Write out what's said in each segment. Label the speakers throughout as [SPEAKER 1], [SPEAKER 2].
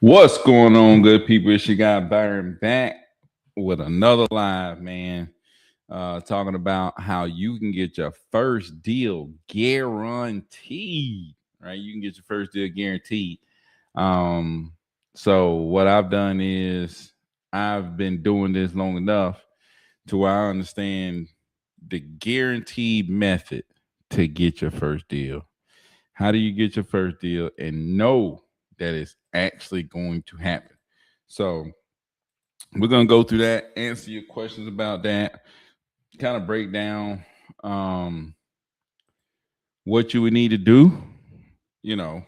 [SPEAKER 1] What's going on, good people? It's your guy Byron back with another live, man. Talking about how you can get your first deal guaranteed, right? You can get your first deal guaranteed. Um, so what I've done is I've been doing this long enough to where I understand the guaranteed method to get your first deal. How do you get your first deal and know that it's actually going to happen? So we're gonna go through that, answer your questions about that, kind of break down um, what you would need to do, you know,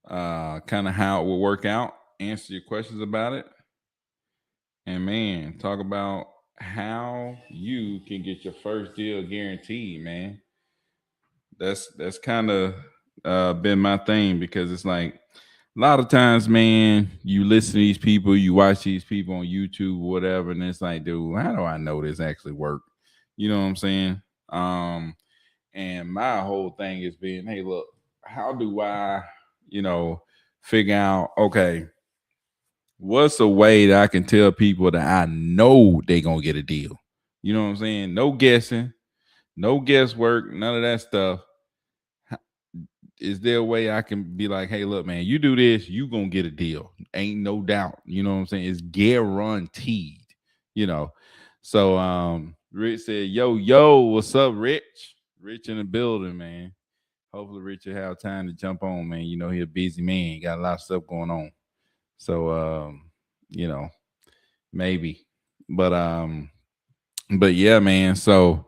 [SPEAKER 1] kind of how it will work out, answer your questions about it, and man, talk about how you can get your first deal guaranteed, man. That's kind of been my thing because it's like a lot of times, man, you listen to these people, you watch these people on YouTube or whatever, and it's like, dude, how do I know this actually work? You know what I'm saying? And my whole thing is being, hey, look, how do I, you know, figure out, okay, what's a way that I can tell people that I know they gonna get a deal? You know what I'm saying? No guessing, no guesswork, none of that stuff. Is there a way I can be like, hey, look, man, you do this, you gonna get a deal. Ain't no doubt. You know what I'm saying? It's guaranteed, you know. So Rich said, yo, what's up, Rich? Rich in the building, man. Hopefully Rich will have time to jump on, man. You know, he a busy man, he got a lot of stuff going on. So you know, maybe. But but yeah, man. So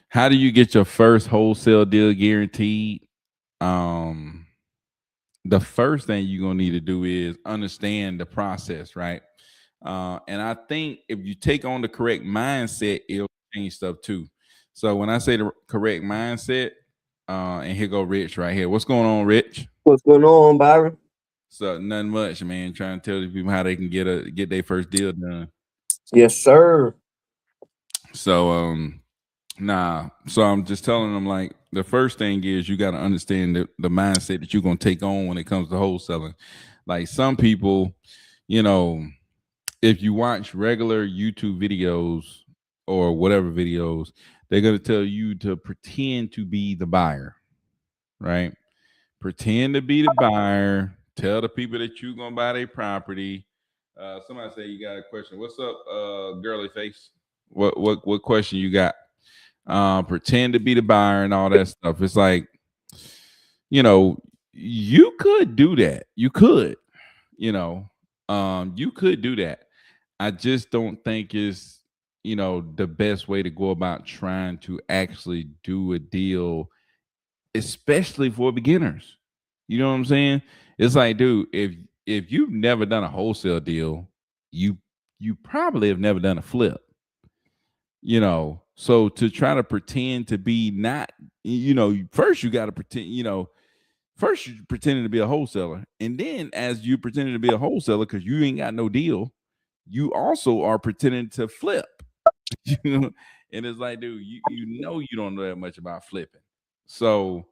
[SPEAKER 1] how do you get your first wholesale deal guaranteed? Um the first thing you're gonna need to do is understand the process, right? And I think if you take on the correct mindset, it'll change stuff too. So when I say the correct mindset, and here go Rich right here. What's going on, Rich?
[SPEAKER 2] What's going on, Byron?
[SPEAKER 1] So nothing much, man. Trying to tell these people how they can get their first deal done.
[SPEAKER 2] Yes, sir.
[SPEAKER 1] So so I'm just telling them like the first thing is you got to understand the mindset that you're gonna take on when it comes to wholesaling. Like some people, you know, if you watch regular YouTube videos or whatever videos, they're gonna tell you to pretend to be the buyer, right? Pretend to be the buyer. Tell the people that you're gonna buy their property. Somebody say you got a question. What's up, girly face? What question you got? Pretend to be the buyer and all that stuff. It's like, you know, you could do that. You could, you know, you could do that. I just don't think it's, you know, the best way to go about trying to actually do a deal, especially for beginners. You know what I'm saying? It's like, dude, if you've never done a wholesale deal, you you probably have never done a flip, you know. So to try to pretend to be not, you know, first you got to pretend, you know, first you're pretending to be a wholesaler, and then as you pretending to be a wholesaler because you ain't got no deal, you also are pretending to flip. You know, and it's like, dude, you know you don't know that much about flipping. So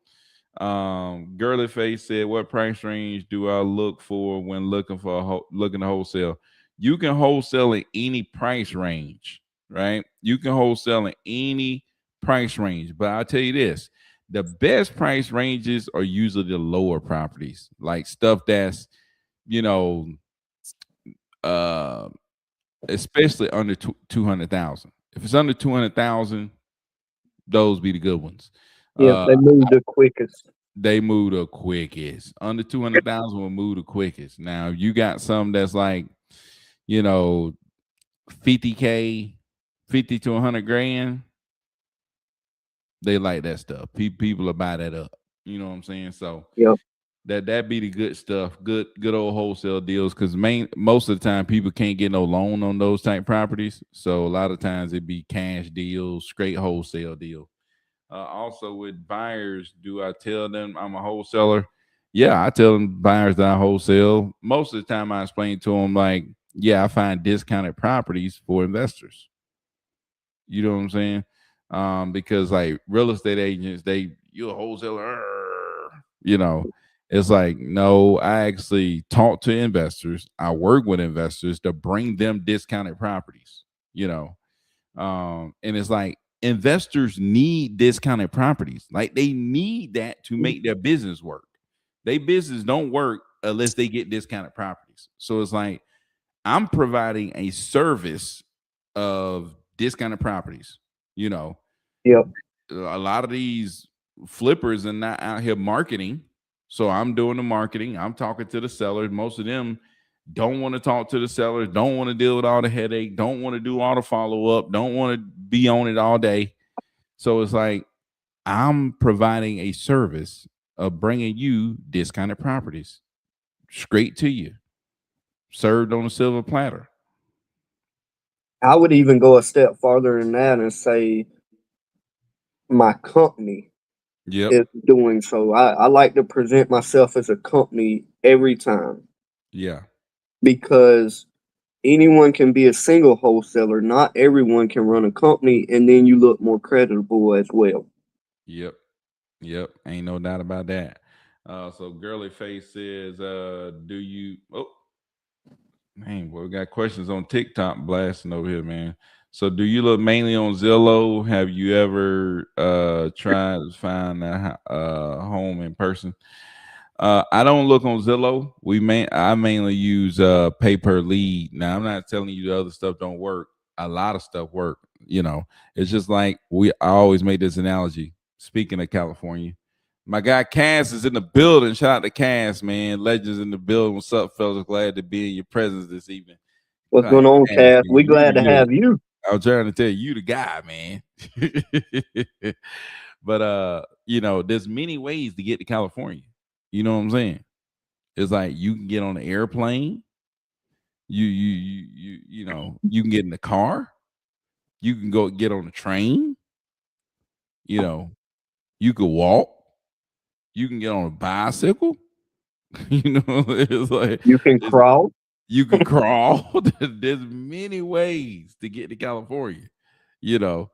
[SPEAKER 1] girly face said, what price range do I look for when looking for looking to wholesale? You can wholesale in any price range, right? You can wholesale in any price range, but I'll tell you this: the best price ranges are usually the lower properties, like stuff that's, you know, uh, especially under 200,000. If it's under 200,000, those be the good ones.
[SPEAKER 2] Yep,
[SPEAKER 1] Uh,
[SPEAKER 2] they move the quickest.
[SPEAKER 1] they move the quickest. Under 200,000 will move the quickest. Now you got some that's like, you know, 50K, 50 to 100 grand. They like that stuff. People will buy that up. You know what I'm saying? So
[SPEAKER 2] Yep.
[SPEAKER 1] that be the good stuff. Good old wholesale deals. Because most of the time people can't get no loan on those type properties. So a lot of times it be cash deals, straight wholesale deal. Also, with buyers, do I tell them I'm a wholesaler? Yeah, I tell them buyers that I wholesale. Most of the time, I explain to them like, yeah, I find discounted properties for investors. You know what I'm saying? Because like real estate agents, you a wholesaler, you know. It's like, no, I actually talk to investors. I work with investors to bring them discounted properties, you know. And it's like investors need discounted properties. Like they need that to make their business work. Their business don't work unless they get discounted properties. So it's like I'm providing a service of discounted properties. You know,
[SPEAKER 2] Yep.
[SPEAKER 1] a lot of these flippers are not out here marketing. So I'm doing the marketing. I'm talking to the sellers. Most of them don't want to talk to the sellers, don't want to deal with all the headache, don't want to do all the follow up, don't want to be on it all day. So it's like I'm providing a service of bringing you discounted properties straight to you, served on a silver platter.
[SPEAKER 2] I would even go a step farther than that and say my company
[SPEAKER 1] Yep.
[SPEAKER 2] is doing so. I like to present myself as a company every time
[SPEAKER 1] Yeah.
[SPEAKER 2] because anyone can be a single wholesaler. Not everyone can run a company, and then you look more credible as well.
[SPEAKER 1] Yep. Yep. Ain't no doubt about that. So Girly Face says, do you man, boy, we got questions on TikTok blasting over here, man. So do you look mainly on Zillow? Have you ever tried to find a home in person? I don't look on Zillow. I mainly use pay per lead. Now I'm not telling you the other stuff don't work. A lot of stuff work. You know, it's just like I always make this analogy. Speaking of California, my guy Cass is in the building. Shout out to Cass, man. Legends in the building. What's up, fellas? Glad to be in your presence this evening.
[SPEAKER 2] What's
[SPEAKER 1] Like,
[SPEAKER 2] going on,
[SPEAKER 1] Cass,
[SPEAKER 2] Cass?
[SPEAKER 1] man,
[SPEAKER 2] We glad to have you.
[SPEAKER 1] I'm trying to tell you the guy, man. But there's many ways to get to California. You know what I'm saying? It's like you can get on an airplane. You can get in the car. You can go get on a train. You know, you could walk. You can get on a bicycle. It's like
[SPEAKER 2] You can
[SPEAKER 1] it's,
[SPEAKER 2] crawl.
[SPEAKER 1] you can crawl. There's many ways to get to California. You know,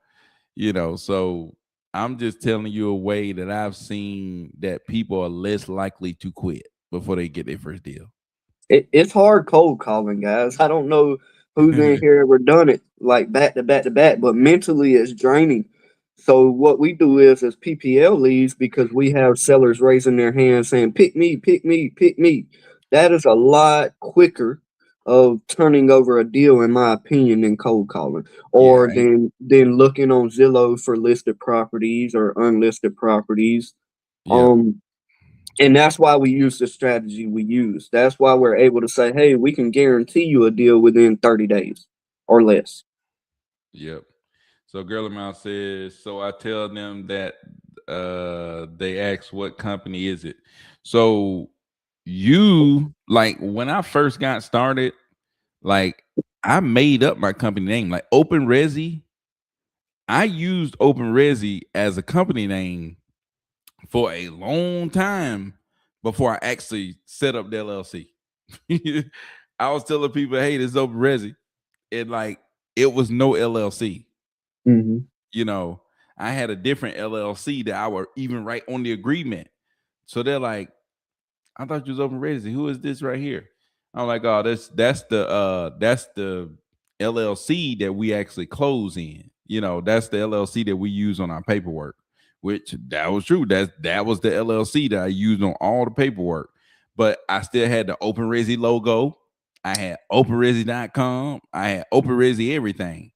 [SPEAKER 1] So I'm just telling you a way that I've seen that people are less likely to quit before they get their first deal.
[SPEAKER 2] It's hard cold calling, guys. I don't know who's in here ever done it like back to back to back, but mentally it's draining. So what we do is PPL leads because we have sellers raising their hands saying, pick me, pick me, pick me. That is a lot quicker of turning over a deal, in my opinion, than cold calling.
[SPEAKER 1] Yeah,
[SPEAKER 2] Or than looking on Zillow for listed properties or unlisted properties.
[SPEAKER 1] yeah,
[SPEAKER 2] Um and that's why we use the strategy we use. That's why we're able to say, hey, we can guarantee you a deal within 30 days or less.
[SPEAKER 1] yep. So Girl Mouth says, so I tell them that they ask what company is it. So you like when I first got started, like I made up my company name, like Open Resi. I used Open Resi as a company name for a long time before I actually set up the LLC. I was telling people, hey, this is Open Resi. And like it was no LLC.
[SPEAKER 2] Mm-hmm.
[SPEAKER 1] You know, I had a different LLC that I would even write on the agreement. So they're like, I thought you was Open Resi. Who is this right here? I'm like, oh, that's the LLC that we actually close in. That's the LLC that we use on our paperwork. Which that was true. That was the LLC that I used on all the paperwork. But I still had the Open Resi logo. I had OpenResi.com. I had Open Resi everything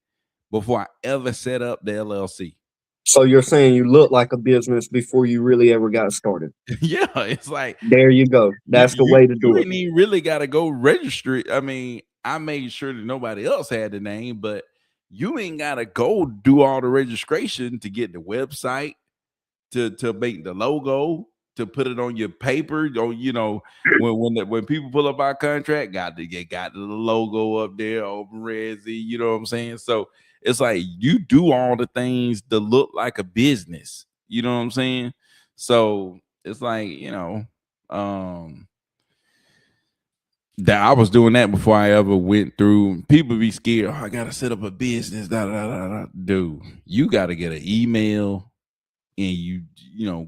[SPEAKER 1] before I ever set up the LLC.
[SPEAKER 2] So you're saying you look like a business before you really ever got started.
[SPEAKER 1] Yeah, it's like
[SPEAKER 2] There you go.
[SPEAKER 1] you
[SPEAKER 2] That's the
[SPEAKER 1] you
[SPEAKER 2] way to
[SPEAKER 1] you
[SPEAKER 2] do it.
[SPEAKER 1] ain't even really got to go register it. I mean, I made sure that nobody else had the name, but you ain't got to go do all the registration to get the website, to make the logo, to put it on your paper. Or when people pull up our contract, got the logo up there, Open Resi. You know what I'm saying? So it's like you do all the things to look like a business. You know what I'm saying? So it's like that I was doing that before I ever went through. People be scared. Oh, I gotta set up a business. Da, da, da, da. Dude, you gotta get an email and you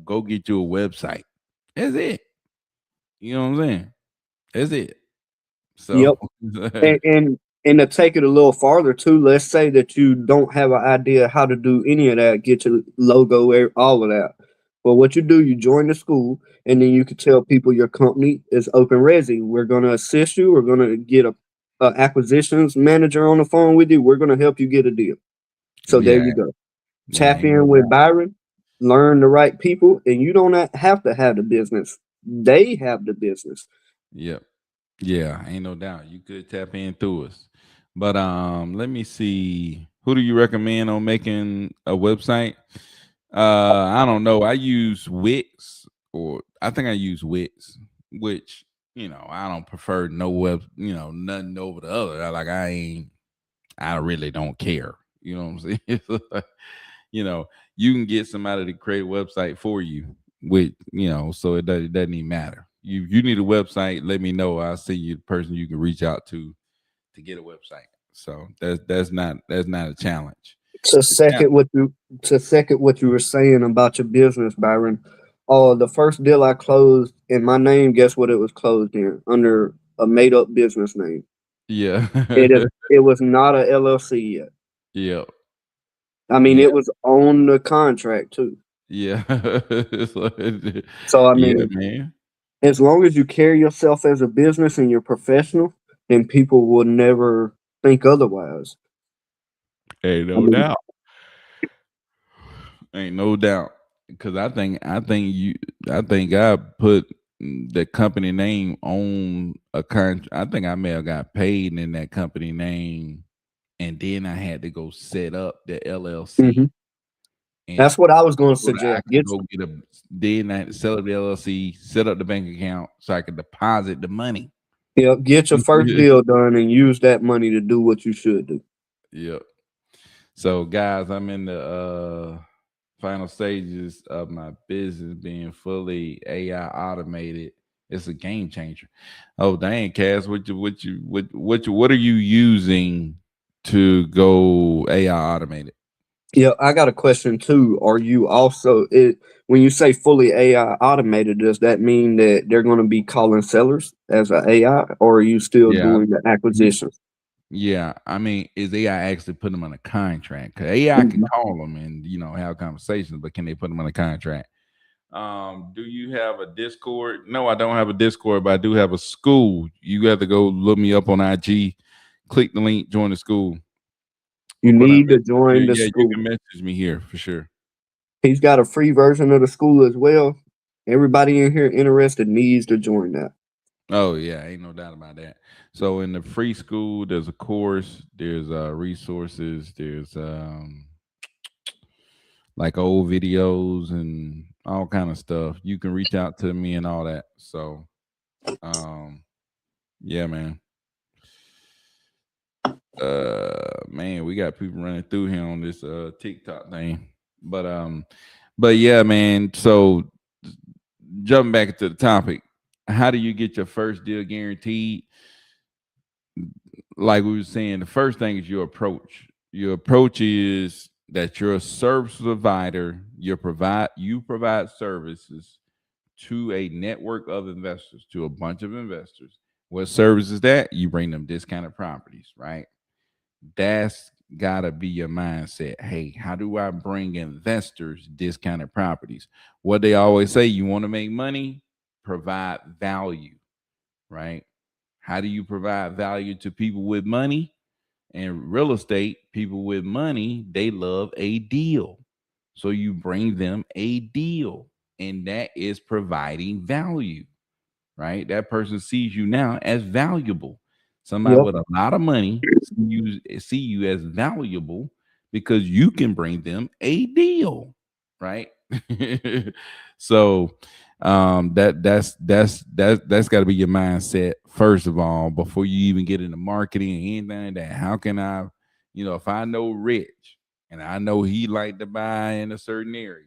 [SPEAKER 1] go get you a website. That's it. You know what I'm saying? That's it. So
[SPEAKER 2] Yep. And to take it a little farther too, let's say that you don't have an idea how to do any of that, get your logo, all of that. Well, what you do, you join the school, and then you can tell people your company is open resi. We're going to assist you. We're going to get a acquisitions manager on the phone with you. We're going to help you get a deal. So there
[SPEAKER 1] yeah,
[SPEAKER 2] you go.
[SPEAKER 1] yeah,
[SPEAKER 2] Tap
[SPEAKER 1] ain't no
[SPEAKER 2] in with
[SPEAKER 1] doubt.
[SPEAKER 2] Byron, learn the right people, and you don't have to have the business. They have the business.
[SPEAKER 1] Yep. Yeah, ain't no doubt. You could tap in through us. But let me see. Who do you recommend on making a website? I don't know. I use Wix, or I think I use Wix, which, I don't prefer no web, nothing over the other. I really don't care. You know what I'm saying? It's like, you know, you can get somebody to create a website for you with, so it doesn't even matter. You need a website, let me know. I'll send you the person you can reach out to get a website. So that's not a challenge.
[SPEAKER 2] to
[SPEAKER 1] The challenge,
[SPEAKER 2] second what you to second what you were saying about your business, Byron. The first deal I closed in my name, guess what it was closed in? Under a made up business name.
[SPEAKER 1] yeah.
[SPEAKER 2] It was not a LLC yet.
[SPEAKER 1] Yeah.
[SPEAKER 2] I mean,
[SPEAKER 1] Yeah.
[SPEAKER 2] it was on the contract too.
[SPEAKER 1] Yeah. It's like-
[SPEAKER 2] So I
[SPEAKER 1] yeah,
[SPEAKER 2] mean,
[SPEAKER 1] man.
[SPEAKER 2] as long as you carry yourself as a business and you're professional, then people will never think otherwise.
[SPEAKER 1] Ain't
[SPEAKER 2] I
[SPEAKER 1] no
[SPEAKER 2] mean,
[SPEAKER 1] doubt. Ain't no doubt. Because I think I put the company name on a contract. I think I may have got paid in that company name, and then I had to go set up the LLC,
[SPEAKER 2] mhm.
[SPEAKER 1] and
[SPEAKER 2] That's what I was going to
[SPEAKER 1] so that I
[SPEAKER 2] suggest.
[SPEAKER 1] can go get a. Then I had to set up the LLC, set up the bank account so I could deposit the money.
[SPEAKER 2] Get your first deal done and use that money to do what you should do.
[SPEAKER 1] Yep. So guys, I'm in the final stages of my business being fully AI automated. It's a game changer. Oh dang, Cass, what are you using to go AI automated?
[SPEAKER 2] Yeah, I got a question too. Are you also it when you say fully AI automated, does that mean that they're going to be calling sellers as a AI, or are you still
[SPEAKER 1] Yeah.
[SPEAKER 2] doing the
[SPEAKER 1] y-
[SPEAKER 2] acquisitions?
[SPEAKER 1] Yeah. I mean, is AI actually putting them on a contract? 'Cause AI can
[SPEAKER 2] Mhm.
[SPEAKER 1] call them and have conversations, but can they put them on a contract? Do you have a Discord? No, I don't have a Discord, but I do have a school. You have to go look me up on IG, click the link, join the school.
[SPEAKER 2] You
[SPEAKER 1] Or put a
[SPEAKER 2] need to
[SPEAKER 1] message here.
[SPEAKER 2] join the
[SPEAKER 1] Yeah, you
[SPEAKER 2] school.
[SPEAKER 1] can message me here for sure.
[SPEAKER 2] He's got a free version of the school as well. Everybody in here interested needs to join that.
[SPEAKER 1] Oh yeah, ain't no doubt about that. So in the free school, there's a course, there's resources, there's like old videos and all kind of stuff. You can reach out to me and all that. So um yeah, man. Man, we got people running through here on this TikTok thing. But yeah, man. So jumping back to the topic, how do you get your first deal guaranteed? Like we were saying, the first thing is your approach. Your approach is that you're a service provider. You provide services to a network of investors, to a bunch of investors. What service is that? You bring them discounted properties, right? That's gotta be your mindset. Hey, how do I bring investors discounted properties? What they always say, you want to make money, provide value, right? How do you provide value to people with money? And real estate, people with money, they love a deal. So you bring them a deal, and that is providing value, right? That person sees you now as valuable. Somebody
[SPEAKER 2] Yep.
[SPEAKER 1] with a lot of money see you as valuable because you can bring them a deal, right? So that's got to be your mindset first of all before you even get into marketing and anything like that. How can I, if I know Rich and I know he like to buy in a certain area,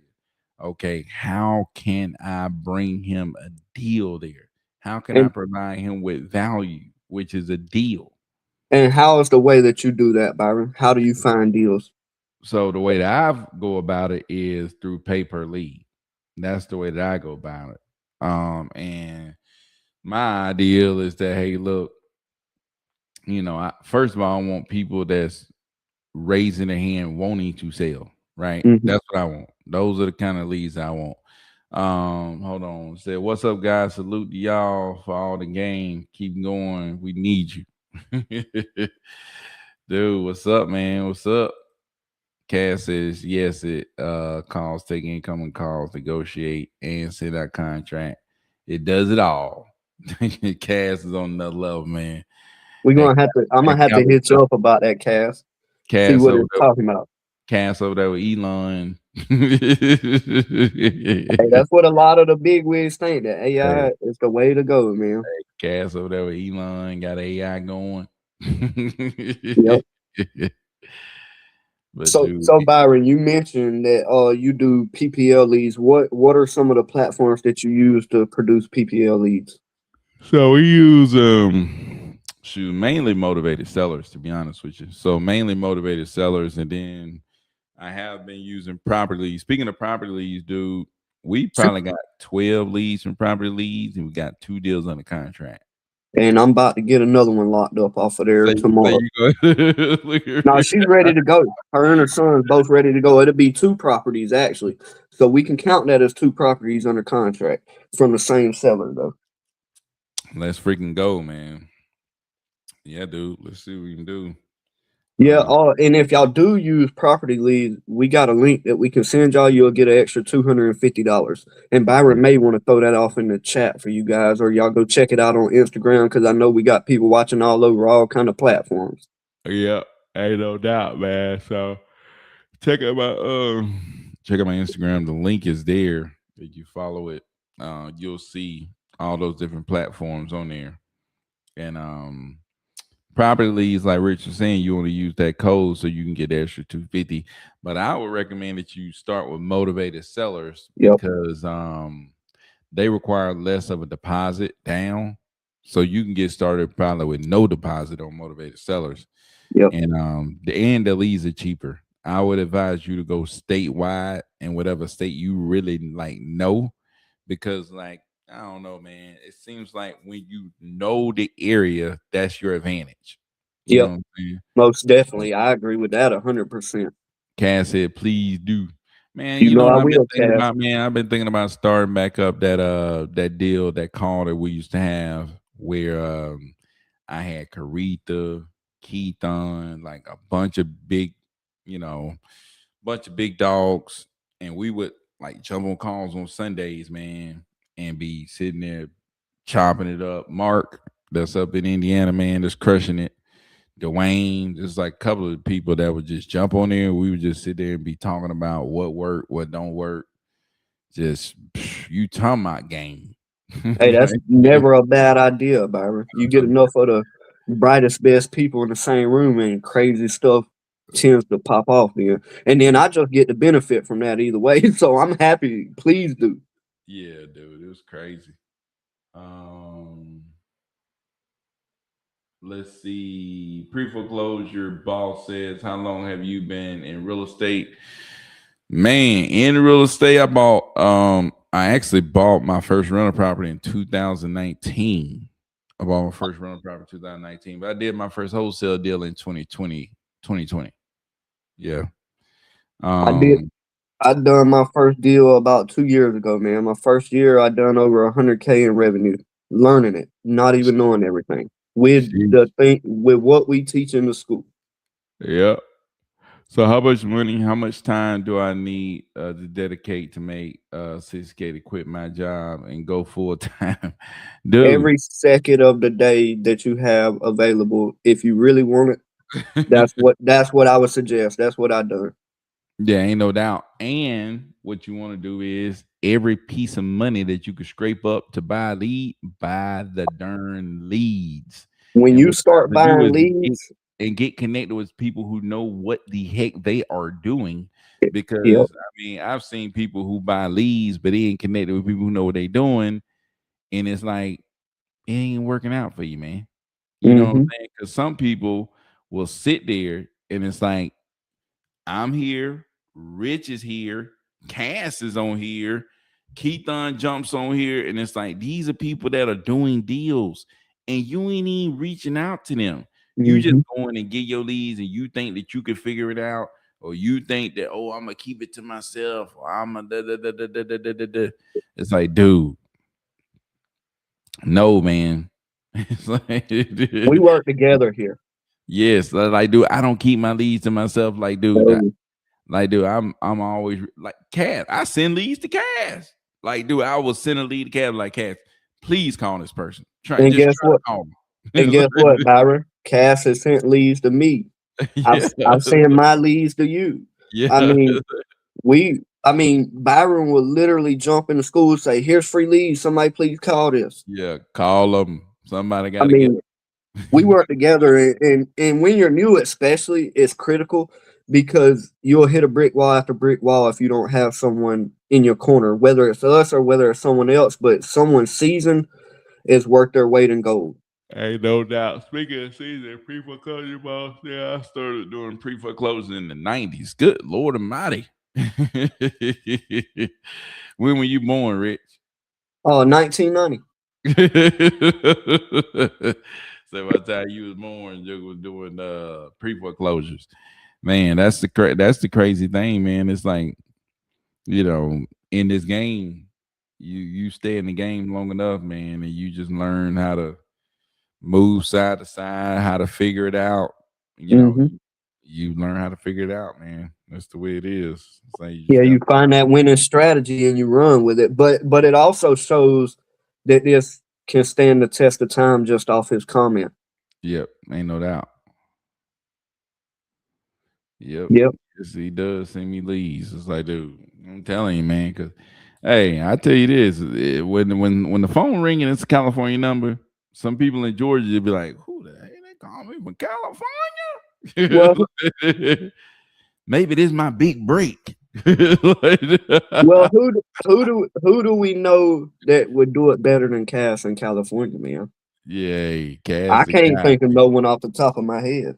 [SPEAKER 1] okay, how can I bring him a deal there? How can I
[SPEAKER 2] And
[SPEAKER 1] provide him with value, which is a deal?
[SPEAKER 2] and how is the way that you do that, Byron? How do you find deals?
[SPEAKER 1] So the way that I go about it is through pay per lead. That's the way that I go about it. And My ideal is that, hey, look, first of all, I want people that's raising their hand wanting to sell, right?
[SPEAKER 2] Hmm.
[SPEAKER 1] That's what I want. Those are the kind of leads I want. Hold on. Said, what's up, guys? Salute to y'all for all the game. Keep going. We need you. Dude, what's up, man? What's up? Cass says, yes, it calls, take incoming calls, negotiate, and send out contract. It does it all. Cass is on another level, man.
[SPEAKER 2] We're
[SPEAKER 1] That,
[SPEAKER 2] gonna have to. I'm
[SPEAKER 1] that
[SPEAKER 2] gonna have to hit
[SPEAKER 1] capital,
[SPEAKER 2] you up about that, Cass. See
[SPEAKER 1] Cass
[SPEAKER 2] what
[SPEAKER 1] over
[SPEAKER 2] it's
[SPEAKER 1] there,
[SPEAKER 2] talking about.
[SPEAKER 1] Cass over there with Elon.
[SPEAKER 2] Hey, that's what a lot of the big wigs think. That
[SPEAKER 1] Hey,
[SPEAKER 2] AI is the way to go, man.
[SPEAKER 1] Cass over there with Elon got AI going.
[SPEAKER 2] Yep.
[SPEAKER 1] But dude,
[SPEAKER 2] So Byron, you mentioned that you do PPL leads. What are some of the platforms that you use to produce PPL leads?
[SPEAKER 1] so we use mainly motivated sellers, to be honest with you. So mainly motivated sellers, and then I have been using property leads. Speaking of property leads, dude, we probably got 12 leads from property leads, and we got 2 deals under contract.
[SPEAKER 2] And I'm about to get another one locked up off of there
[SPEAKER 1] Say
[SPEAKER 2] tomorrow.
[SPEAKER 1] you go. Look
[SPEAKER 2] No,
[SPEAKER 1] here.
[SPEAKER 2] she's ready to go. Her and her son's both ready to go. It'll be two properties actually, so we can count that as two properties under contract from the same seller though.
[SPEAKER 1] Let's freaking go, man. Yeah, dude. Let's see what we can do.
[SPEAKER 2] Yeah.
[SPEAKER 1] Uh,
[SPEAKER 2] And if y'all do use property leads, we got a link that we can send y'all. You'll get an extra $250. And Byron may want to throw that off in the chat for you guys, or y'all go check it out on Instagram because I know we got people watching all over all kind of platforms.
[SPEAKER 1] yeah, ain't no doubt, man. So check out my Instagram. The link is there. If you follow it, you'll see all those different platforms on there. And property leads, like Rich was saying, you want to use that code so you can get the extra 250. But I would recommend that you start with motivated sellers
[SPEAKER 2] Yep.
[SPEAKER 1] because they require less of a deposit down. So you can get started probably with no deposit on motivated sellers.
[SPEAKER 2] Yep.
[SPEAKER 1] And the leads are cheaper. I would advise you to go statewide in whatever state you really like know, because like I don't know, man. It seems like when you know the area, that's your advantage. You know
[SPEAKER 2] Yep.
[SPEAKER 1] what I'm saying?
[SPEAKER 2] Most definitely. I agree with that 100%.
[SPEAKER 1] Cass said, "Please do." Man,
[SPEAKER 2] You
[SPEAKER 1] you know
[SPEAKER 2] know
[SPEAKER 1] what
[SPEAKER 2] I
[SPEAKER 1] I've been
[SPEAKER 2] will,
[SPEAKER 1] thinking
[SPEAKER 2] Cass.
[SPEAKER 1] about, man? I've been thinking about starting back up that deal, that call that we used to have where I had Caretha, Keithon, like a you know, bunch of big dogs, and we would like jump on calls on Sundays, man, and be sitting there chopping it up. Mark, that's up in Indiana, man, that's crushing it. Dwayne, just like a couple of people that would just jump on there. We would just sit there and be talking about what worked, what don't work. Just you talking about game.
[SPEAKER 2] Hey, that's
[SPEAKER 1] Right?
[SPEAKER 2] never a bad idea, Byron. You get enough of the brightest, best people in the same room, and crazy stuff tends to pop off there. And then I just get the benefit from that either way. So I'm happy. Please do.
[SPEAKER 1] Yeah, dude, it was crazy. Um, let's see. Pre-foreclosure boss says, "How long have you been in real estate?" Man, in real estate, I actually bought my first rental property in 2019. I bought my first rental property in 2019, but I did my first wholesale deal in 2020. Yeah.
[SPEAKER 2] I did.
[SPEAKER 1] Um,
[SPEAKER 2] I done my first deal about 2 years ago, man. My first year, I done over 100K in revenue, learning it, not even knowing everything with the
[SPEAKER 1] sheesh.
[SPEAKER 2] thing with what we teach in the school.
[SPEAKER 1] Yeah. So how much money, how much time do I need to dedicate to make 6K to quit my job and go full time? Dude.
[SPEAKER 2] Every second of the day that you have available, if you really want it, that's what I would suggest. That's what I done.
[SPEAKER 1] Yeah, ain't no doubt. And what you want to do is every piece of money that you could scrape up to buy a lead, buy the darn leads.
[SPEAKER 2] When
[SPEAKER 1] And
[SPEAKER 2] you
[SPEAKER 1] what you
[SPEAKER 2] start
[SPEAKER 1] have to do
[SPEAKER 2] buying
[SPEAKER 1] is
[SPEAKER 2] leads,
[SPEAKER 1] get connected with people who know what the heck they are doing.
[SPEAKER 2] yep.
[SPEAKER 1] Because I mean, I've seen people who buy leads, but they ain't connected with people who know what they doing. And it's like, it ain't working out for you, man. You know what I'm
[SPEAKER 2] Hmm.
[SPEAKER 1] saying? Because some people will sit there and it's like, I'm here, Rich is here, Cass is on here, Keithon jumps on here, and it's like these are people that are doing deals, and you ain't even reaching out to them. You just
[SPEAKER 2] Hmm.
[SPEAKER 1] going and get your leads, and you think that you can figure it out, or you think that, oh, I'm gonna keep it to myself, or I'm a da, da, da, da, da, da, da, da, da. It's like, dude, no, man. It's like,
[SPEAKER 2] We work together here.
[SPEAKER 1] yes, like, dude, I don't keep my leads to myself. Like, dude,
[SPEAKER 2] So,
[SPEAKER 1] dude, I'm always like Cass. I send leads to Cass. Like, dude, I will send a lead to Cass. Like, Cass, please call this person.
[SPEAKER 2] and
[SPEAKER 1] Just
[SPEAKER 2] guess
[SPEAKER 1] try to
[SPEAKER 2] what?
[SPEAKER 1] call
[SPEAKER 2] And
[SPEAKER 1] them.
[SPEAKER 2] guess what, Byron? Cass has sent leads to me.
[SPEAKER 1] Yeah,
[SPEAKER 2] I've sent my leads to you. I
[SPEAKER 1] yeah,
[SPEAKER 2] mean, Byron will literally jump in the school and say, "Here's free leads. Somebody please call this."
[SPEAKER 1] yeah. Call them. Somebody
[SPEAKER 2] I
[SPEAKER 1] got to get.
[SPEAKER 2] mean, we work together, and when you're new, especially, it's critical because you'll hit a brick wall after brick wall if you don't have someone in your corner, whether it's us or whether it's someone else. But someone seasoned is worth their weight in gold.
[SPEAKER 1] Ain't no doubt. Speaking of season, pre-foreclosure boss, yeah, I started doing pre-foreclosure in the 90s. Good Lord Almighty. When were you born, Rich?
[SPEAKER 2] Oh, 1990.
[SPEAKER 1] So by the time you was born, you was doing pre-foreclosures. Man, that's the crazy thing, man. It's like, in this game, you stay in the game long enough, man, and you just learn how to move side to side, how to figure it out. You know,
[SPEAKER 2] Hmm.
[SPEAKER 1] you learn how to figure it out, man. That's the way it is. It's like you
[SPEAKER 2] Yeah,
[SPEAKER 1] just got.
[SPEAKER 2] you find that winning strategy and you run with it. But it also shows that this can stand the test of time just off his comment.
[SPEAKER 1] Yep, ain't no doubt. Yep,
[SPEAKER 2] Yep.
[SPEAKER 1] yes, he does send me leads. It's like, dude, I'm telling you, man. Because, hey, I tell you this: when the phone ringing, it's a California number. Some people in Georgia will be like, "Who the hell they call me from
[SPEAKER 2] Well,
[SPEAKER 1] California?" Maybe this is my big break. Like,
[SPEAKER 2] who do we know that would do it better than Cass in California, man?
[SPEAKER 1] yeah, Cass
[SPEAKER 2] I
[SPEAKER 1] the
[SPEAKER 2] can't
[SPEAKER 1] guy.
[SPEAKER 2] think of no one off the top of my head.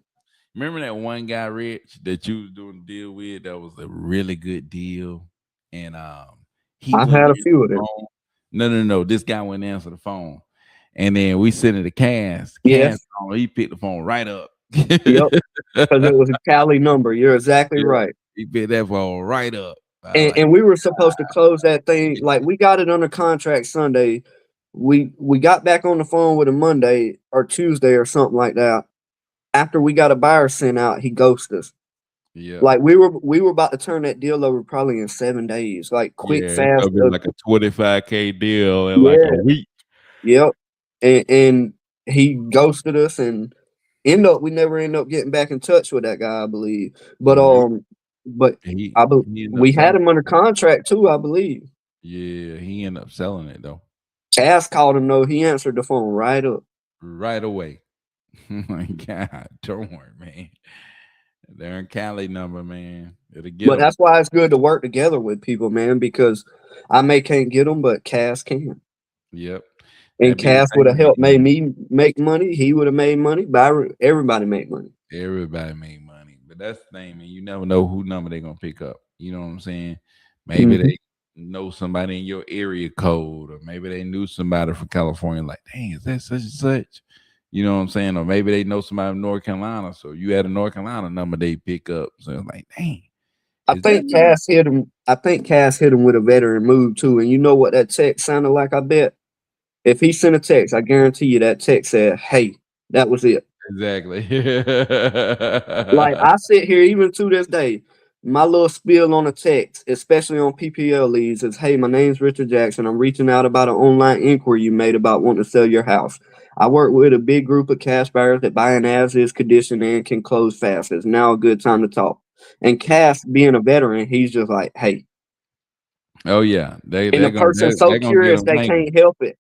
[SPEAKER 1] Remember that one guy, Rich, that you was doing a deal with? That was a really good deal, and he
[SPEAKER 2] I've
[SPEAKER 1] wouldn't
[SPEAKER 2] had a
[SPEAKER 1] answer
[SPEAKER 2] few
[SPEAKER 1] the
[SPEAKER 2] of them.
[SPEAKER 1] phone. No, no, no. This guy wouldn't answer the phone, and then we sent it to Cass. Cass,
[SPEAKER 2] Yes.
[SPEAKER 1] he picked the phone right up.
[SPEAKER 2] Yep. Because it was a Cali number. You're exactly
[SPEAKER 1] Yeah,
[SPEAKER 2] right.
[SPEAKER 1] he picked that phone right up. I
[SPEAKER 2] And,
[SPEAKER 1] like,
[SPEAKER 2] and we were supposed to close that thing. Like we got it under contract Sunday. We got back on the phone with him Monday or Tuesday or something like that. After we got a buyer sent out, he ghosted us.
[SPEAKER 1] yeah,
[SPEAKER 2] Like we were about to turn that deal over probably in 7 days. Like quick,
[SPEAKER 1] yeah. It could
[SPEAKER 2] fast.
[SPEAKER 1] have been like a 25K deal in like a
[SPEAKER 2] Yeah.
[SPEAKER 1] week.
[SPEAKER 2] Yep. And he ghosted us and we never end up getting back in touch with that guy, I believe. But
[SPEAKER 1] Nope.
[SPEAKER 2] but
[SPEAKER 1] He
[SPEAKER 2] I be,
[SPEAKER 1] he ended up
[SPEAKER 2] we had
[SPEAKER 1] selling.
[SPEAKER 2] him under contract too, I believe.
[SPEAKER 1] Yeah, he ended up selling it though
[SPEAKER 2] Cass called him though. He answered the phone right up.
[SPEAKER 1] right away. My God, don't worry, man. They're in Cali number, man. It'll get
[SPEAKER 2] But
[SPEAKER 1] them.
[SPEAKER 2] that's why it's good to work together with people, man, because I may can't get them, but Cass can.
[SPEAKER 1] Yep.
[SPEAKER 2] And
[SPEAKER 1] That be the
[SPEAKER 2] Cass would have
[SPEAKER 1] thing,
[SPEAKER 2] helped made
[SPEAKER 1] man.
[SPEAKER 2] me make money. He would have made money. Byron, everybody made money.
[SPEAKER 1] Everybody make money, but that's the thing, man. You never know who number they're gonna pick up. You know what I'm saying? Maybe
[SPEAKER 2] Hmm.
[SPEAKER 1] they know somebody in your area code, or maybe they knew somebody from California. Like, dang, is that such and such? You know what I'm saying? Or maybe they know somebody from North Carolina, so you had a North Carolina number they pick up. So it's like, dang,
[SPEAKER 2] I
[SPEAKER 1] is that
[SPEAKER 2] think
[SPEAKER 1] number?
[SPEAKER 2] Cass hit him. I think Cass hit him with a veteran move too. And you know what that text sounded like? I bet if he sent a text, I guarantee you that text said, "Hey," that was it.
[SPEAKER 1] Exactly.
[SPEAKER 2] Like I sit here even to this day, my little spiel on a text, especially on PPL leads, is hey, my name's Richard Jackson. I'm reaching out about an online inquiry you made about wanting to sell your house. I work with a big group of cash buyers that buy an as is condition and can close fast. It's now a good time to talk. And Cass, being a veteran, he's just like, hey.
[SPEAKER 1] Oh yeah, they
[SPEAKER 2] And
[SPEAKER 1] they're
[SPEAKER 2] the
[SPEAKER 1] gonna
[SPEAKER 2] person's so
[SPEAKER 1] they're gonna get
[SPEAKER 2] curious
[SPEAKER 1] them
[SPEAKER 2] they
[SPEAKER 1] thinking.
[SPEAKER 2] can't help it.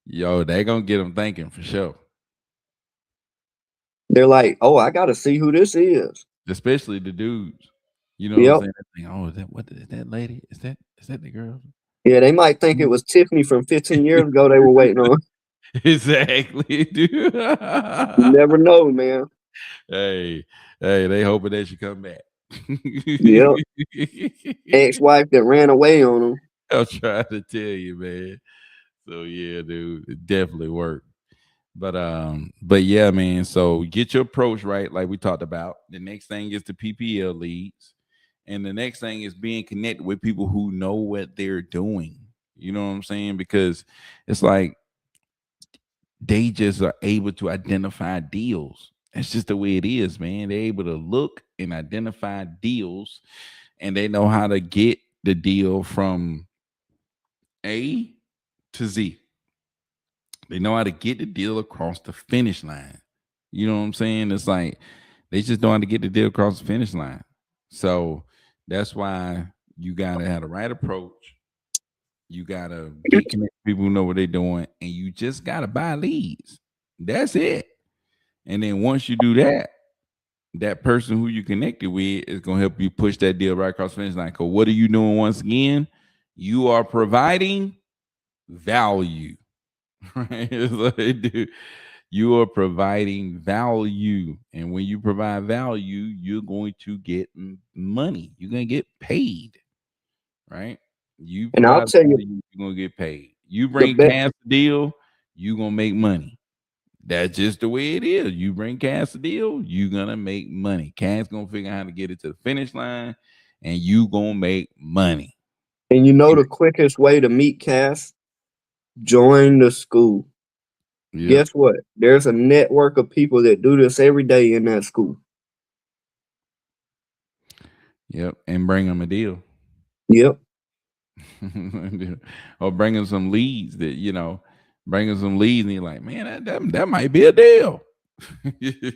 [SPEAKER 1] Yo, they're gonna get them thinking for sure.
[SPEAKER 2] They're like, oh, I gotta see who this is.
[SPEAKER 1] Especially the dudes. You know what I'm
[SPEAKER 2] Yep.
[SPEAKER 1] saying? They think, oh, is that lady? Is that the girl?
[SPEAKER 2] Yeah, they might think it
[SPEAKER 1] Mhm.
[SPEAKER 2] was Tiffany from 15 years ago they were waiting on.
[SPEAKER 1] Exactly, dude.
[SPEAKER 2] You never know, man.
[SPEAKER 1] Hey, hey, they hoping that she come back.
[SPEAKER 2] Yep. Ex-wife that ran away on him.
[SPEAKER 1] I'm trying to tell you, man. So yeah, dude, it definitely worked. But yeah, man. So get your approach right, like we talked about. The next thing is the PPL leads, and the next thing is being connected with people who know what they're doing. You know what I'm saying? Because it's like they just are able to identify deals. That's just the way it is, man. They're able to look and identify deals, and they know how to get the deal from A to Z. They know how to get the deal across the finish line. You know what I'm saying? It's like they just know how to get the deal across the finish line. So that's why you gotta have the right approach. You gotta get connected to people who know what they're doing, and you just gotta buy leads. That's it. And then once you do that, that person who you connected with is gonna help you push that deal right across the finish line. Cause what are you doing once again? You are providing value. Right? It's like, dude, you are providing value. And when you provide value, you're going to get money. You're going to get paid, right? You
[SPEAKER 2] And I'll
[SPEAKER 1] provide
[SPEAKER 2] tell you
[SPEAKER 1] value, you're going to get paid. You
[SPEAKER 2] the
[SPEAKER 1] bring
[SPEAKER 2] best.
[SPEAKER 1] cash to deal, you're going to make money. That's just the way it is. You bring cash to deal, you're going to make money. Cash going to figure out how to get it to the finish line, and you going to make money.
[SPEAKER 2] And you know the quickest way to meet Cass? Join the school.
[SPEAKER 1] Yep.
[SPEAKER 2] Guess what? There's a network of people that do this every day in that school.
[SPEAKER 1] Yep. And bring them a deal.
[SPEAKER 2] Yep.
[SPEAKER 1] Or bringing some leads that bringing some leads, and you're like, man, that might be a deal.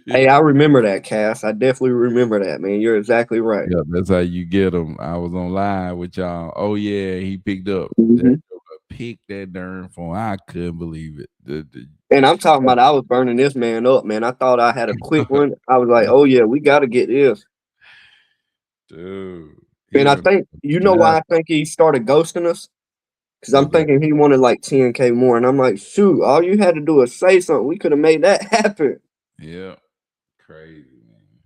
[SPEAKER 2] Hey, I remember that, Cass. I definitely remember that, man. You're exactly right.
[SPEAKER 1] Yeah, that's how you get them. I was on live with y'all. Oh yeah, he picked up that
[SPEAKER 2] Hmm.
[SPEAKER 1] joker, picked that darn phone. I couldn't believe it.
[SPEAKER 2] And I'm talking about I was burning this man up, man. I thought I had a quick one. I was like, oh yeah, we got to get this.
[SPEAKER 1] Dude,
[SPEAKER 2] And
[SPEAKER 1] he
[SPEAKER 2] I
[SPEAKER 1] went
[SPEAKER 2] think you know
[SPEAKER 1] just
[SPEAKER 2] why I think he started ghosting us because I'm
[SPEAKER 1] okay.
[SPEAKER 2] thinking he wanted like 10K more, and I'm like, shoot, all you had to do is say something. We could have made that happen.
[SPEAKER 1] Yeah, crazy man,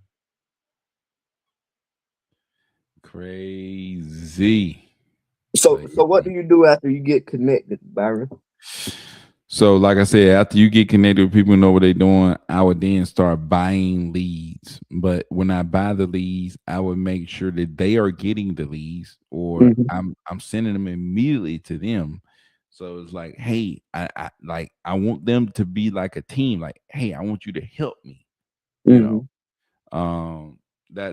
[SPEAKER 1] crazy.
[SPEAKER 2] So,
[SPEAKER 1] But
[SPEAKER 2] so what
[SPEAKER 1] yeah.
[SPEAKER 2] do you do after you get connected, Byron?
[SPEAKER 1] So, like I said, after you get connected with people who know what they're doing, I would then start buying leads. But when I buy the leads, I would make sure that they are getting the leads, or
[SPEAKER 2] Hmm.
[SPEAKER 1] I'm sending them immediately to them. So it's like, hey, I want them to be like a team. Like, hey, I want you to help me. You know,
[SPEAKER 2] Hmm.
[SPEAKER 1] um,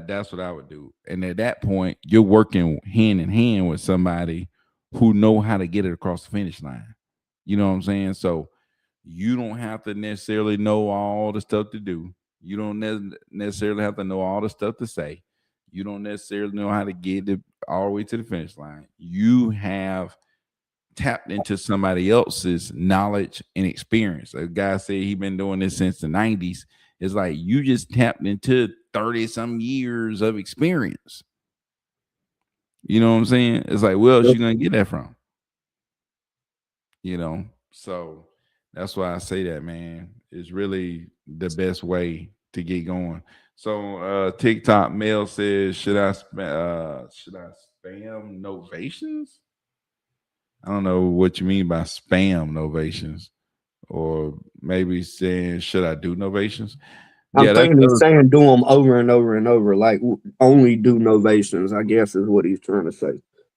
[SPEAKER 1] that's what I would do. And at that point, you're working hand in hand with somebody who know how to get it across the finish line. You know what I'm saying? So you don't have to necessarily know all the stuff to do. You don't necessarily have to know all the stuff to say. You don't necessarily know how to get it all the way to the finish line. You have tapped into somebody else's knowledge and experience. A guy said he been doing this since the 90s. It's like you just tapped into 30 some years of experience. You know what I'm saying? It's like, where else you gonna get that from? So that's why I say that, man. It's really the best way to get going. So TikTok Mail says, should I spam novations? I don't know what you mean by spam novations, or maybe saying, should I do novations?
[SPEAKER 2] I'm
[SPEAKER 1] Yeah, that's
[SPEAKER 2] thinking he's
[SPEAKER 1] another,
[SPEAKER 2] saying do them over and over and over, like only do novations. I guess is what he's trying to say.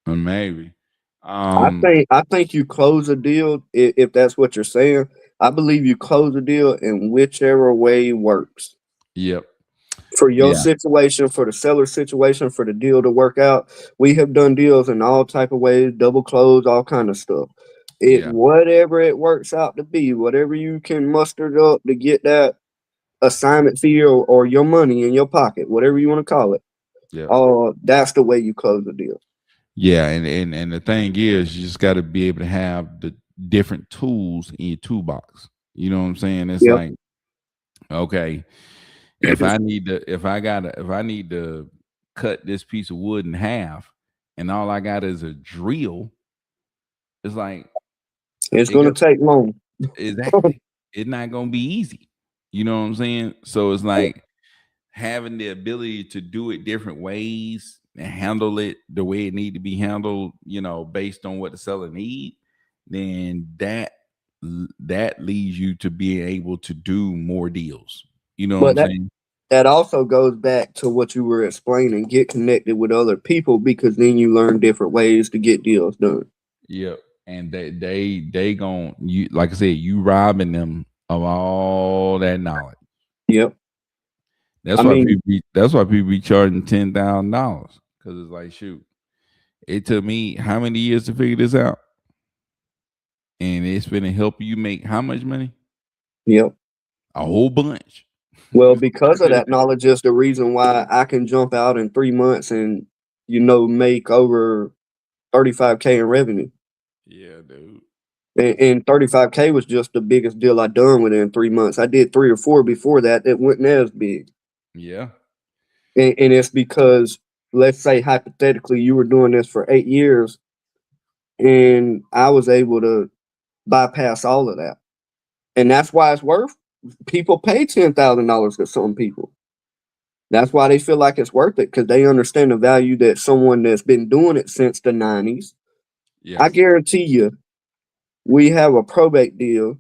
[SPEAKER 1] maybe.
[SPEAKER 2] I
[SPEAKER 1] Um,
[SPEAKER 2] think I think you close a deal if that's what you're saying. I believe you close a deal in whichever way works
[SPEAKER 1] yep,
[SPEAKER 2] for your
[SPEAKER 1] yeah,
[SPEAKER 2] situation, for the seller situation, for the deal to work out. We have done deals in all type of ways, double close, all kind of stuff. It
[SPEAKER 1] yeah,
[SPEAKER 2] whatever it works out to be, whatever you can muster up to get that assignment fee or your money in your pocket, whatever you want to call it.
[SPEAKER 1] yep.
[SPEAKER 2] That's the way you close the deal.
[SPEAKER 1] Yeah, and the thing is, you just got to be able to have the different tools in your toolbox. You know what I'm saying? It's
[SPEAKER 2] Yep.
[SPEAKER 1] like, okay, if I need to cut this piece of wood in half, and all I got is a drill, it's like
[SPEAKER 2] It's
[SPEAKER 1] it
[SPEAKER 2] gonna
[SPEAKER 1] got
[SPEAKER 2] take long.
[SPEAKER 1] exactly. It's not gonna be easy. You know what I'm saying? So it's like having the ability to do it different ways and handle it the way it need to be handled, based on what the seller need, then that leads you to being able to do more deals. You know what
[SPEAKER 2] But
[SPEAKER 1] I'm saying?
[SPEAKER 2] that also goes back to what you were explaining. Get connected with other people because then you learn different ways to get deals done.
[SPEAKER 1] Yep. And they gon' you, like I said, you robbing them of all that knowledge.
[SPEAKER 2] Yep. I
[SPEAKER 1] That's why
[SPEAKER 2] mean,
[SPEAKER 1] people be charging $10,000 because it's like, shoot, it took me how many years to figure this out, and it's gonna help you make how much money?
[SPEAKER 2] yep.
[SPEAKER 1] A whole bunch.
[SPEAKER 2] Well, because of that knowledge is the reason why I can jump out in 3 months and make over 35K in revenue.
[SPEAKER 1] Yeah, dude.
[SPEAKER 2] And 35K was just the biggest deal I done within 3 months. I did three or four before that that wasn't as big.
[SPEAKER 1] Yeah.
[SPEAKER 2] And it's because, let's say hypothetically, you were doing this for 8 years, and I was able to bypass all of that. And that's why it's worth. People pay $10,000 to some people. That's why they feel like it's worth it because they understand the value that someone that's been doing it since the 90s.
[SPEAKER 1] Yeah.
[SPEAKER 2] I guarantee you, we have a probate deal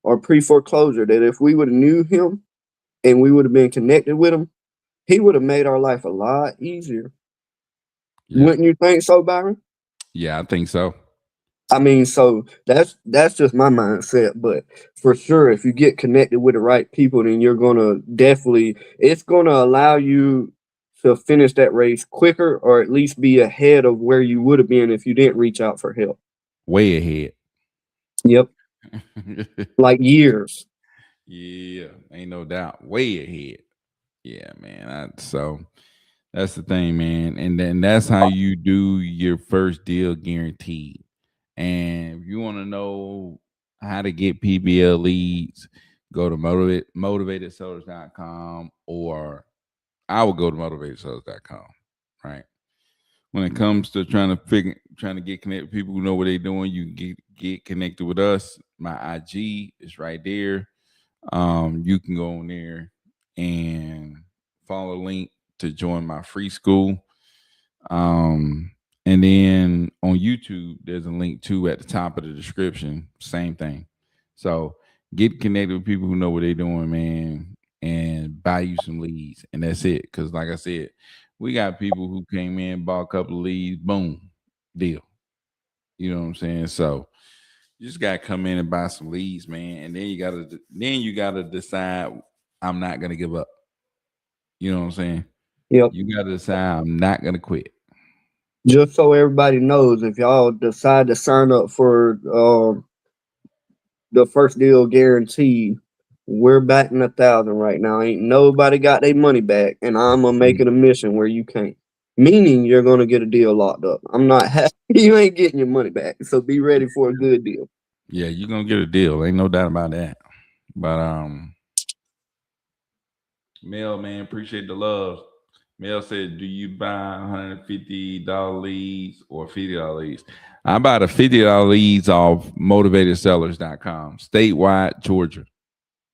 [SPEAKER 2] or pre foreclosure that if we would have knew him and we would have been connected with him, he would have made our life a lot easier.
[SPEAKER 1] Yeah.
[SPEAKER 2] Wouldn't you think so, Byron?
[SPEAKER 1] Yeah, I think so.
[SPEAKER 2] I mean, so that's just my mindset, but for sure, if you get connected with the right people, then you're gonna definitely it's gonna allow you to finish that race quicker, or at least be ahead of where you would have been if you didn't reach out for help.
[SPEAKER 1] Way ahead.
[SPEAKER 2] Yep, like years.
[SPEAKER 1] Yeah, ain't no doubt. Way ahead. Yeah, man. So that's the thing, man. And then that's how you do your first deal guaranteed. And if you want to know how to get PBL leads, go to motivatedsellers.com, or I would go to motivatedsellers.com. Right. When it comes to trying to get connected with people who know what they're doing, you can get connected with us. My IG is right there. You can go on there and follow the link to join my free school. Um, and then on YouTube, there's a link too at the top of the description. Same thing. So get connected with people who know what they're doing, man, and buy you some leads. And that's it. Because like I said, we got people who came in, bought a couple of leads, boom, deal. You know what I'm saying? So you just gotta come in and buy some leads, man. And then you gotta decide, I'm not gonna give up. You know what I'm saying?
[SPEAKER 2] Yep.
[SPEAKER 1] You gotta decide, I'm not gonna quit.
[SPEAKER 2] Just so everybody knows, if y'all decide to sign up for the first deal guaranteed, we're batting 1,000 right now. Ain't nobody got their money back, and I'm gonna make it a mission where you can't. Meaning you're gonna get a deal locked up. I'm not happy you ain't getting your money back. So be ready for a good deal.
[SPEAKER 1] Yeah, you're gonna get a deal. Ain't no doubt about that. But Mel, man, appreciate the love. Mel said, "Do you buy $150 leads or $50 leads?" I buy the $50 leads off motivatedsellers.com, statewide, Georgia.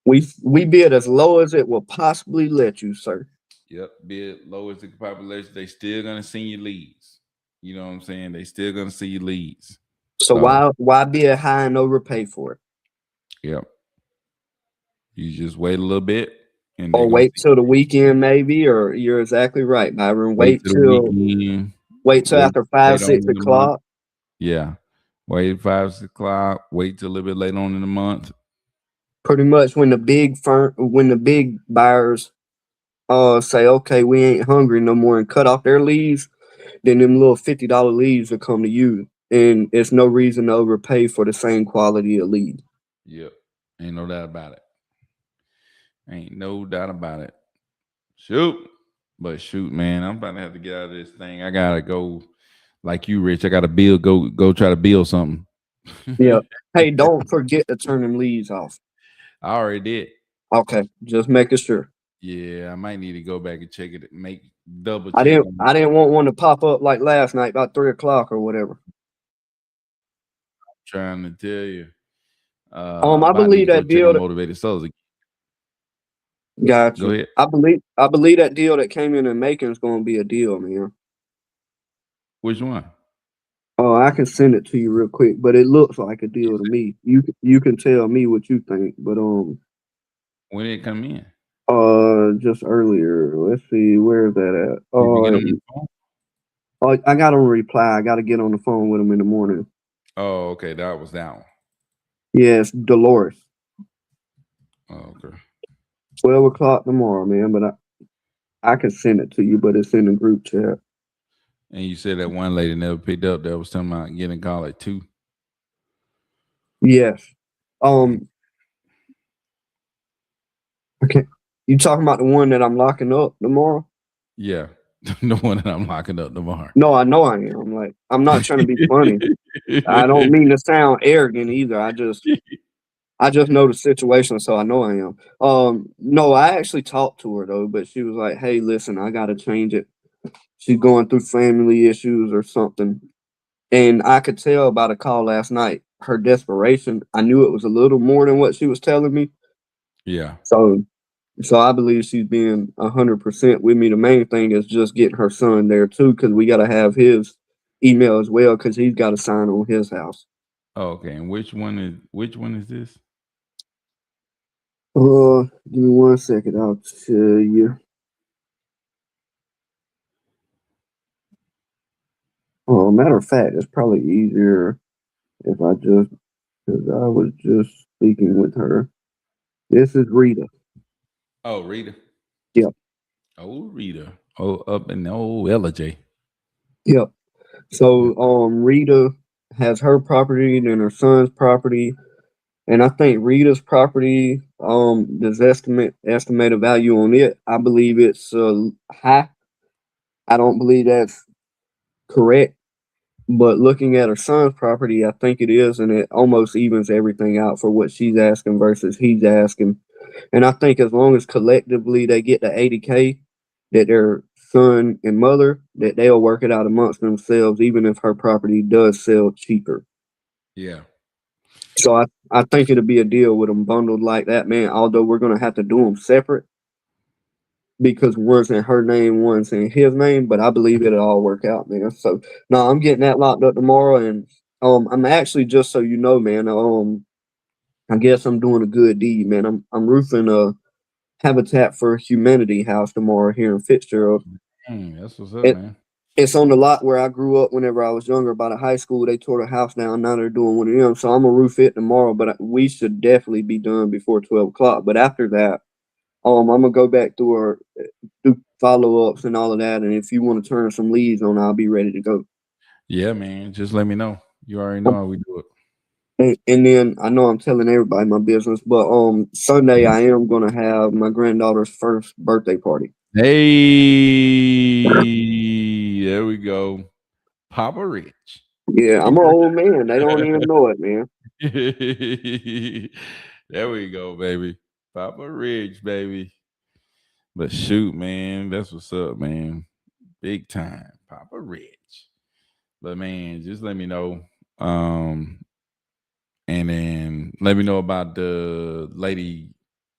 [SPEAKER 2] We bid as low as it will possibly let you, sir.
[SPEAKER 1] Yep, bid low as the population. They still gonna send you leads. You know what I'm saying? They still gonna see you leads.
[SPEAKER 2] So
[SPEAKER 1] So,
[SPEAKER 2] why bid high and overpay for it?
[SPEAKER 1] yep. You just wait a little bit, and they're
[SPEAKER 2] Or
[SPEAKER 1] gonna
[SPEAKER 2] wait
[SPEAKER 1] see.
[SPEAKER 2] till the weekend maybe, or you're exactly right, Byron.
[SPEAKER 1] Wait till the weekend.
[SPEAKER 2] Wait till
[SPEAKER 1] Wait
[SPEAKER 2] after five,
[SPEAKER 1] later on
[SPEAKER 2] six
[SPEAKER 1] in the month.
[SPEAKER 2] o'clock.
[SPEAKER 1] Yeah. Wait 5 6 o'clock. Wait till a little bit later on in the month.
[SPEAKER 2] Pretty much when the big buyers say, okay, we ain't hungry no more and cut off their leads, then them little $50 leads will come to you. And it's no reason to overpay for the same quality of lead.
[SPEAKER 1] Yep. Ain't no doubt about it. Ain't no doubt about it. Shoot. But shoot, man, I'm about to have to get out of this thing. I gotta go like you, Rich. I gotta go try to build something.
[SPEAKER 2] Yeah. Hey, don't forget to turn them leads off.
[SPEAKER 1] I already did.
[SPEAKER 2] Okay, just making sure.
[SPEAKER 1] Yeah, I might need to go back and check it, make double
[SPEAKER 2] I
[SPEAKER 1] check
[SPEAKER 2] didn't
[SPEAKER 1] on it.
[SPEAKER 2] I didn't want one to pop up like last night about 3 o'clock or whatever.
[SPEAKER 1] Trying to tell you. I'm
[SPEAKER 2] I
[SPEAKER 1] about to need
[SPEAKER 2] believe
[SPEAKER 1] to go
[SPEAKER 2] that
[SPEAKER 1] check
[SPEAKER 2] deal
[SPEAKER 1] on
[SPEAKER 2] that
[SPEAKER 1] motivated souls again.
[SPEAKER 2] got
[SPEAKER 1] Go
[SPEAKER 2] you.
[SPEAKER 1] ahead.
[SPEAKER 2] I believe that deal that came in and making is gonna be a deal, man.
[SPEAKER 1] Which one?
[SPEAKER 2] Oh, I can send it to you real quick, but it looks like a deal to me. You can tell me what you think, but
[SPEAKER 1] When did it come in?
[SPEAKER 2] just earlier. Let's see, where is that at?
[SPEAKER 1] Did you get them on the phone?
[SPEAKER 2] I got on reply. I got to get on the phone with him in the morning.
[SPEAKER 1] Oh, okay. That was that one.
[SPEAKER 2] Yes, Dolores.
[SPEAKER 1] Oh, okay.
[SPEAKER 2] 12 o'clock tomorrow, man. But I can send it to you, but it's in the group chat.
[SPEAKER 1] And you said that one lady never picked up that was talking about getting called at 2.
[SPEAKER 2] Yes. Okay. You talking about the one that I'm locking up tomorrow?
[SPEAKER 1] Yeah. The one that I'm locking up tomorrow.
[SPEAKER 2] No, I know I am. Like, I'm not trying to be funny. I don't mean to sound arrogant either. I just know the situation, so I know I am. No, I actually talked to her though, but she was like, "Hey, listen, I gotta change it. She's going through family issues or something." And I could tell by the call last night, her desperation. I knew it was a little more than what she was telling me.
[SPEAKER 1] Yeah.
[SPEAKER 2] So, so I believe she's being 100% with me. The main thing is just getting her son there too, because we gotta have his email as well, because he's got to sign on his house.
[SPEAKER 1] Oh, okay. And which one is this?
[SPEAKER 2] Give me 1 second. I'll tell you. Matter of fact, it's probably easier if I just, because I was just speaking with her. This is Rita.
[SPEAKER 1] Oh, Rita.
[SPEAKER 2] Yep,
[SPEAKER 1] Oh, Rita. Oh, up in the old LJ.
[SPEAKER 2] yep.
[SPEAKER 1] Yeah.
[SPEAKER 2] So, Rita has her property and then her son's property, and I think Rita's property, there's estimated value on it. I believe it's high. I don't believe that's correct, but looking at her son's property, I think it is, and it almost evens everything out for what she's asking versus he's asking. And I think as long as collectively they get the 80K, that their son and mother, that they'll work it out amongst themselves, even if her property does sell cheaper.
[SPEAKER 1] Yeah.
[SPEAKER 2] So I think it'll be a deal with them bundled like that, man. Although we're gonna have to do them separate because one's in her name, one's in his name. But I believe it'll all work out, man. So no, I'm getting that locked up tomorrow, and I'm actually, just so you know, man. I guess I'm doing a good deed, man. I'm roofing a Habitat for Humanity house tomorrow here in Fitzgerald.
[SPEAKER 1] That's what's up,
[SPEAKER 2] It,
[SPEAKER 1] man.
[SPEAKER 2] it's on the lot where I grew up whenever I was younger. By the high school, they tore the house down. Now they're doing one of them. So I'm gonna roof it tomorrow. But we should definitely be done before 12 o'clock. But after that, I'm gonna go back through our do follow ups and all of that. And if you want to turn some leads on, I'll be ready to go.
[SPEAKER 1] Yeah, man. Just let me know. You already know how we do it.
[SPEAKER 2] And then I know I'm telling everybody my business, but Sunday I am gonna have my granddaughter's first birthday party.
[SPEAKER 1] Hey, there we go. Papa Rich.
[SPEAKER 2] Yeah, I'm an old man. They don't even know it, man.
[SPEAKER 1] There we go, baby. Papa Rich, baby. But shoot, man, that's what's up, man. Big time. Papa Rich. But man, just let me know. Um, and then let me know about the lady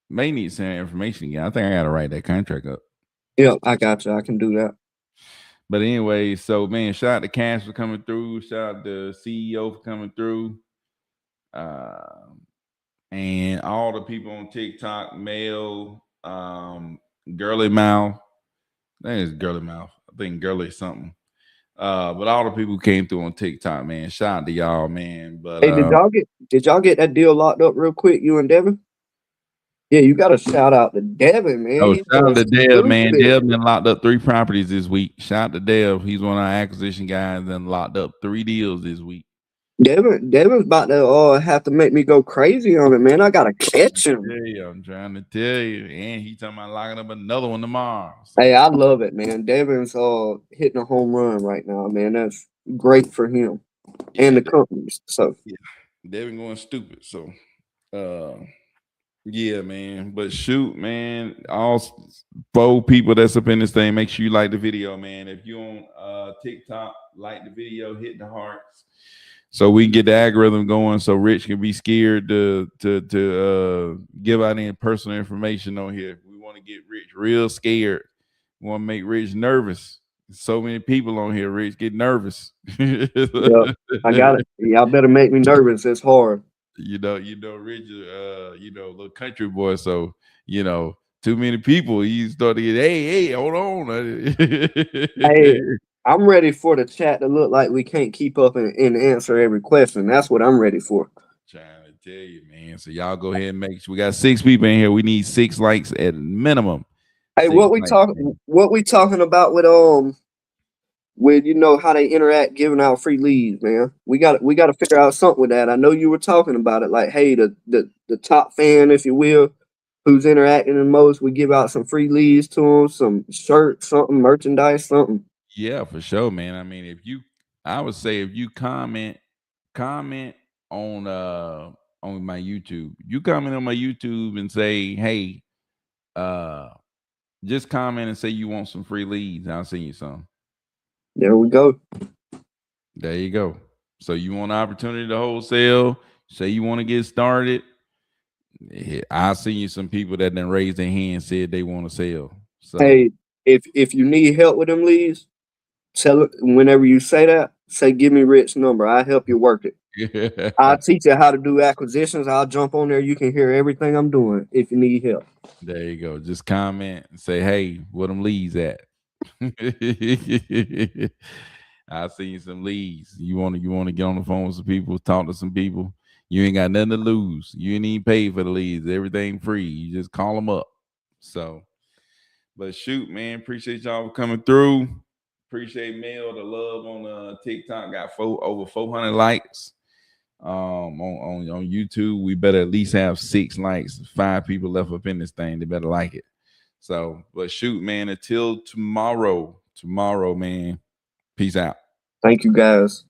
[SPEAKER 1] may need some information again. I think I gotta write that contract up.
[SPEAKER 2] Yep, I got you. I can do that.
[SPEAKER 1] But anyway, so man, shout out to Cash for coming through. Shout out to CEO for coming through. Uh, and all the people on TikTok, Mel, Girly Mouth. That is Girly Mouth. I think Girly something. But all the people who came through on TikTok, man. Shout out to y'all, man. But
[SPEAKER 2] Hey, did y'all get that deal locked up real quick, you and Devin? Yeah, you got to shout out to Devin, man.
[SPEAKER 1] oh,
[SPEAKER 2] He's
[SPEAKER 1] shout out
[SPEAKER 2] been
[SPEAKER 1] to Dev, man.
[SPEAKER 2] stupid.
[SPEAKER 1] Dev been locked up 3 properties this week. Shout out to Dev. He's one of our acquisition guys and locked up 3 deals this week.
[SPEAKER 2] Devin's about to have to make me go crazy on it, man. I gotta catch him.
[SPEAKER 1] Yeah, I'm trying to tell you. And he talking about locking up another one tomorrow. So
[SPEAKER 2] Hey, I love it, man. Devin's hitting a home run right now, man. That's great for him and
[SPEAKER 1] yeah,
[SPEAKER 2] the companies. So
[SPEAKER 1] yeah. Devin going stupid. So uh yeah, man. But shoot, man. All 4 people that's up in this thing, make sure you like the video, man. If you on TikTok, like the video, hit the hearts. So we can get the algorithm going so Rich can be scared to give out any personal information on here. We want to get Rich real scared. We want to make Rich nervous. So many people on here, Rich, get nervous.
[SPEAKER 2] Yep. I got it. Y'all better make me nervous. It's hard.
[SPEAKER 1] Rich, little country boy. So, too many people. He started to get, hey, hold on.
[SPEAKER 2] Hey, I'm ready for the chat to look like we can't keep up and answer every question. That's what I'm ready for.
[SPEAKER 1] Trying to tell you, man. So y'all go ahead and make sure we got 6 people in here. We need 6 likes at minimum.
[SPEAKER 2] Hey,
[SPEAKER 1] 6 likes, man.
[SPEAKER 2] what we talking about with how they interact giving out free leads, man. We got to figure out something with that. I know you were talking about it, like, hey, the top fan, if you will, who's interacting the most, we give out some free leads to them, some shirts, something, merchandise, something.
[SPEAKER 1] Yeah, for sure, man. I mean, I would say if you comment on my YouTube. You comment on my YouTube and say, hey, uh, just comment and say you want some free leads. I'll send you some.
[SPEAKER 2] There we go.
[SPEAKER 1] There you go. So you want an opportunity to wholesale? Say you want to get started. I'll send you some people that then raised their hand and said they want to sell. So
[SPEAKER 2] Hey, if you need help with them leads, tell it whenever you say that. Say, give me Rick's number. I'll help you work it. I'll teach you how to do acquisitions. I'll jump on there. You can hear everything I'm doing if you need help.
[SPEAKER 1] there you go. Just comment and say, hey, where them leads at? I'll send you some leads. You want to get on the phone with some people, talk to some people. You ain't got nothing to lose. You ain't even paid for the leads. Everything free. You just call them up. So, but shoot, man, appreciate y'all for coming through. Appreciate Mel, the love on TikTok. Got over 400 likes. On YouTube, we better at least have 6 likes. 5 people left up in this thing. They better like it. So, but shoot, man, until tomorrow, man. Peace out.
[SPEAKER 2] Thank you, guys.